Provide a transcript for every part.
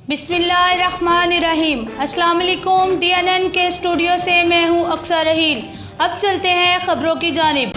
बिस्मिल्लाहिर्रहमानिर्रहीम। अस्सलाम वालेकुम। DNN के स्टूडियो से मैं हूँ अक्सर रहील। अब चलते हैं खबरों की जानिब।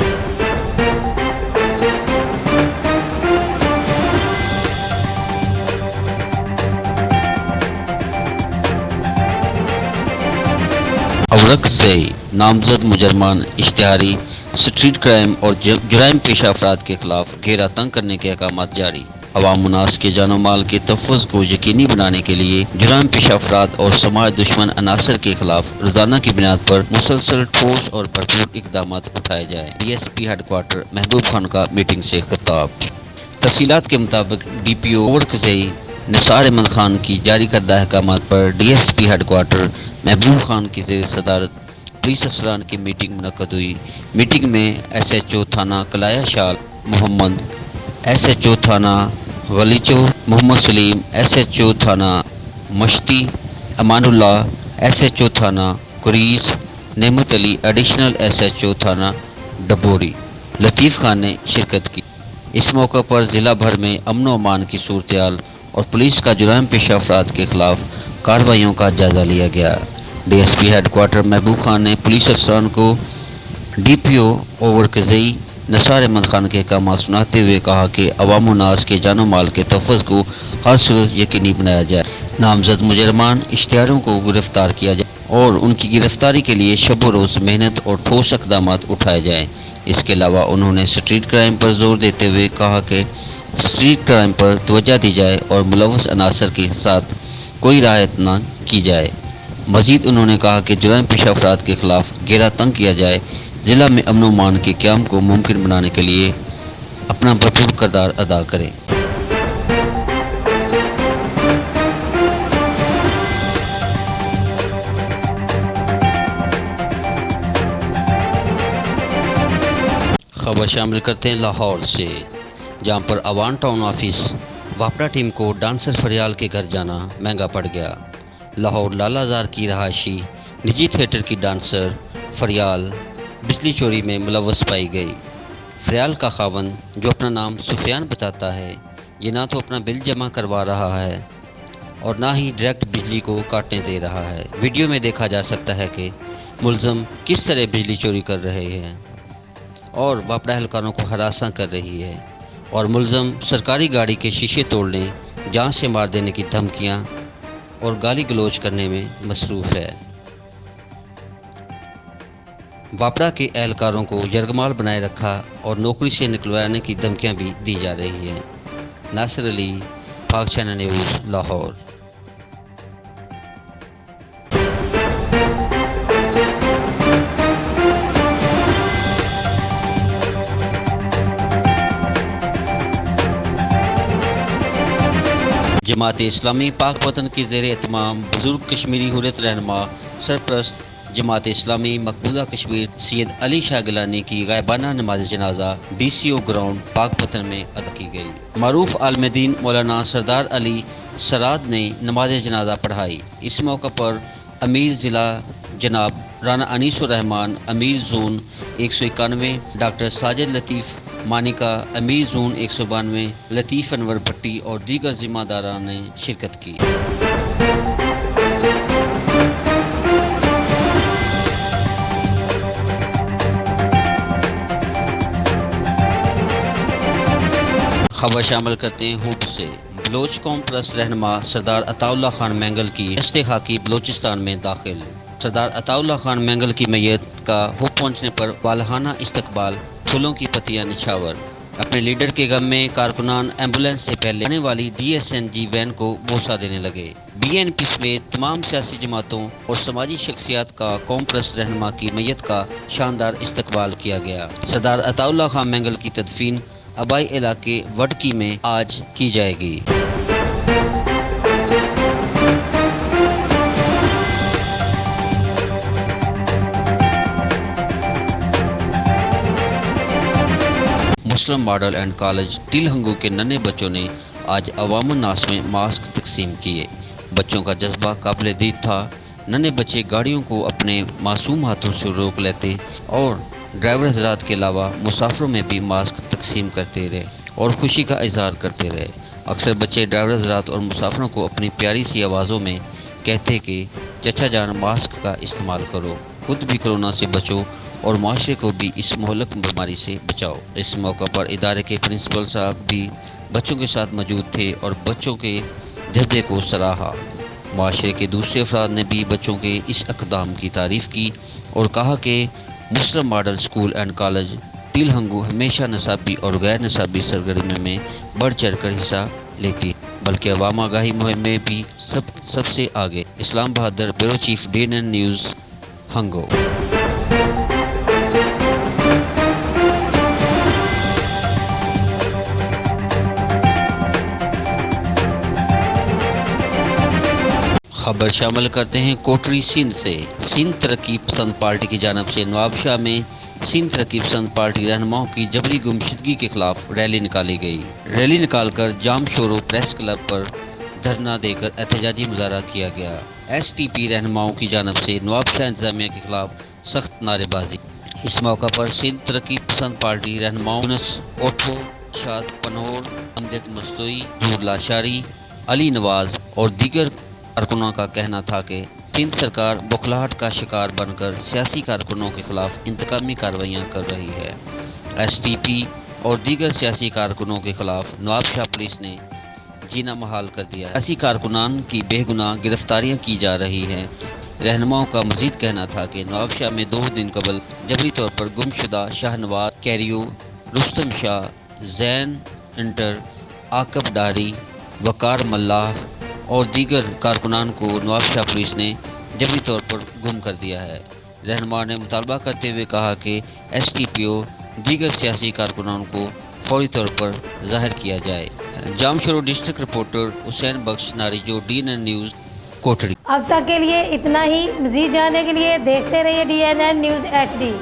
अवरक से नामजद मुजरमान इश्तिहारी स्ट्रीट क्राइम और जराइम पेशा अफराद के खिलाफ घेरा तंग करने के अहकामात जारी। अवाम उन्नास के जानो माल के तहफ़्फ़ुज़ को यकीनी बनाने के लिए जराइम पेशा अफराद और समाज दुश्मन अनासर के खिलाफ रोजाना की बुनियाद पर मुसलसल ठोस और भरपूर इक़दाम उठाए जाए। DSP हेडक्वार्टर महबूब खान का मीटिंग से खिताब। तफसीलात के मुताबिक DPO ओवरकज़ई निसार अहमद खान की जारी करदा अहकामात पर DSP हेडक्वार्टर महबूब खान की ज़ेर सदारत पुलिस अफसरान की मीटिंग मुनक्कद हुई। मीटिंग में SHO थाना कलाया शाल मोहम्मद, SHO थाना गलीचो मोहम्मद सलीम, SHO थाना मश्ती अमानुल्लाह, SHO थाना कुरीस नेमत अली, एडिशनल SHO थाना डबोरी लतीफ़ खान ने शिरकत की। इस मौके पर ज़िला भर में अमन व अमान की सूरत-ए-हाल और पुलिस का जुराइम पेशा अफराद के खिलाफ कार्रवाइयों का जायज़ा लिया गया। DSP हेडक्वार्टर महबूब खान ने पुलिस अफसरान को DPO ओवरकज़ई निसार अहमद खान के अहकाम सुनाते हुए कहा कि अवाम उन्नास के जानो माल के तहफ़्फ़ुज़ को हर सूरत यकीनी बनाया जाए, नामजद मुजरमान इश्तिहारों को गिरफ्तार किया जाए और उनकी गिरफ्तारी के लिए शब रोज़ मेहनत और ठोस इक़दाम उठाए जाएँ। इसके अलावा उन्होंने स्ट्रीट क्राइम पर जोर देते हुए कहा कि स्ट्रीट क्राइम पर तवज्जो दी जाए और मुलव्वस अनासर के साथ कोई राहत न की जाए। मज़ीद उन्होंने कहा कि जुराइम पेशा अफराद के खिलाफ घेरा तंग किया जाए, ज़िला में अमन व अमान के क़याम को मुमकिन बनाने के लिए अपना भरपूर किरदार अदा करें। खबर शामिल करते हैं लाहौर से, जहां पर अवान टाउन ऑफिस वापड़ा टीम को डांसर फरियाल के घर जाना महंगा पड़ गया। लाहौर लालाजार की रहायशी निजी थिएटर की डांसर फरियाल बिजली चोरी में मुलव्वस पाई गई। फरियाल का खावन, जो अपना नाम सुफियान बताता है, ये ना तो अपना बिल जमा करवा रहा है और ना ही डायरेक्ट बिजली को काटने दे रहा है। वीडियो में देखा जा सकता है कि मुलज़म किस तरह बिजली चोरी कर रहे हैं और वापड़ा एहलकारों को हरासा कर रही है और मुलज़म सरकारी गाड़ी के शीशे तोड़ने, जान से मार देने की धमकियां और गाली गलौज करने में मसरूफ़ है। वापड़ा के एहलकारों को यरगमाल बनाए रखा और नौकरी से निकलवाने की धमकियां भी दी जा रही हैं। नासिर अली, पाक चैनल न्यूज़, लाहौर। जमात इस्लामी पाक वतन की ज़ेर एहतमाम बुज़ुर्ग कश्मीरी हुर्रियत रहनुमा सरपरस्त जमात इस्लामी मकबूजा कश्मीर सैयद अली शाह गिलानी की गायबाना नमाज जनाजा DCO ग्राउंड पाक वतन में अदा की गई। मारूफ आलमदीन मौलाना सरदार अली सराद ने नमाज जनाजा पढ़ाई। इस मौके पर अमीर ज़िला जनाब राना अनीसुर रहमान, अमीर जोन 191 डॉक्टर साजिद लतीफ़ मानिका, अमीर जोन 192 लतीफ़ अनवर भट्टी और दीगर ज़िम्मेदारान ने शिरकत की। खबर शामिल करते हैं हुप से। बलोच कौम परस्त रहनुमा सरदार अताउल्लाह खान मैंगल की दस्ते खाकी बलोचिस्तान में दाखिल। सरदार अताउल्लाह खान मैंगल की मैयत का हुप पहुँचने पर वालहाना इस्तकबाल, फूलों की पत्तियां निछावर। अपने लीडर के गम में कारकुनान एम्बुलेंस से पहले आने वाली DSNG वैन को बोसा देने लगे। BNP समेत तमाम सियासी जमातों और समाजी शख्सियात का कौम परस्त रहनुमा की मैयत का शानदार इस्तकबाल किया गया। सरदार अताउल्लाह खान मैंगल की तदफीन आबाई इलाके वडकी में आज की जाएगी। मुस्लिम मॉडल एंड कॉलेज टिलहंगू के नन्हे बच्चों ने आज अवाम उन्नास में मास्क तकसीम किए। बच्चों का जज्बा काबिल दीद था। नन्हे बच्चे गाड़ियों को अपने मासूम हाथों से रोक लेते और ड्राइवर हज़रात के अलावा मुसाफिरों में भी मास्क तकसीम करते रहे और खुशी का इजहार करते रहे। اکثر بچے ڈرائیور حضرات اور مسافروں کو اپنی پیاری سی آوازوں میں کہتے کہ چچا جان ماسک کا استعمال کرو، خود بھی کرونا سے بچو اور معاشرے کو بھی اس مہلک بیماری سے بچاؤ۔ اس موقع پر ادارے کے پرنسپل صاحب بھی بچوں کے ساتھ موجود تھے اور بچوں کے جذبے کو سراہا۔ معاشرے کے دوسرے افراد نے بھی بچوں کے اس اقدام کی تعریف کی اور کہا کہ Muslim model school and college Tall Hangu ہمیشہ نصابی اور غیر نصابی سرگرمیوں میں بڑھ چڑھ کر حصہ لیتی ہے، بلکہ عوام آگاہی مہم میں بھی سب سے آگے۔ Islam Bahadur, bureau chief, DNN news, Hangu. خبر شامل کرتے ہیں کوٹری سندھ سے۔ سندھ ترقی پسند پارٹی کی جانب سے نواب شاہ میں سندھ ترقی پسند پارٹی رہنماؤں کی جبری گمشدگی کے خلاف ریلی نکالی گئی۔ ریلی نکال کر جام شورو پریس کلب پر دھرنا دے کر احتجاجی مظاہرہ کیا گیا۔ STP رہنماؤں کی جانب سے نواب شاہ انتظامیہ کے خلاف سخت نعرے بازی۔ اس موقع پر سندھ ترقی پسند پارٹی رہنماؤں یونس اوٹھو، شاد پنہور، امجد مستوئی، نور لاشاری، علی نواز اور دیگر کارکنوں کا کہنا تھا کہ سندھ سرکار بخلاہٹ کا شکار بن کر سیاسی کارکنوں کے خلاف انتقامی کارروائیاں کر رہی ہے۔ STP اور دیگر سیاسی کارکنوں کے خلاف نواب شاہ پولیس نے جینا محال کر دیا ہے۔ سیاسی کارکنان کی بے گناہ گرفتاریاں کی جا رہی ہیں۔ رہنماؤں کا مزید کہنا تھا کہ نواب شاہ میں 2 دن قبل جبری طور پر گم شدہ شاہ نواز کیریو، رستم شاہ، زین انٹر، عاقب ڈاری، وقار ملاح اور دیگر کارکنان کو نواب شاہ پولیس نے جبری طور پر گم کر دیا ہے۔ رہنما نے مطالبہ کرتے ہوئے کہا کہ STP اور دیگر سیاسی کارکنان کو فوری طور پر ظاہر کیا جائے۔ جام شورو ڈسٹرکٹ رپورٹر حسین بخش ناریجو، DNN نیوز، کوٹڑی۔ اب تک کے لیے اتنا ہی، مزید جاننے کے لیے دیکھتے رہیے DNN نیوز HD۔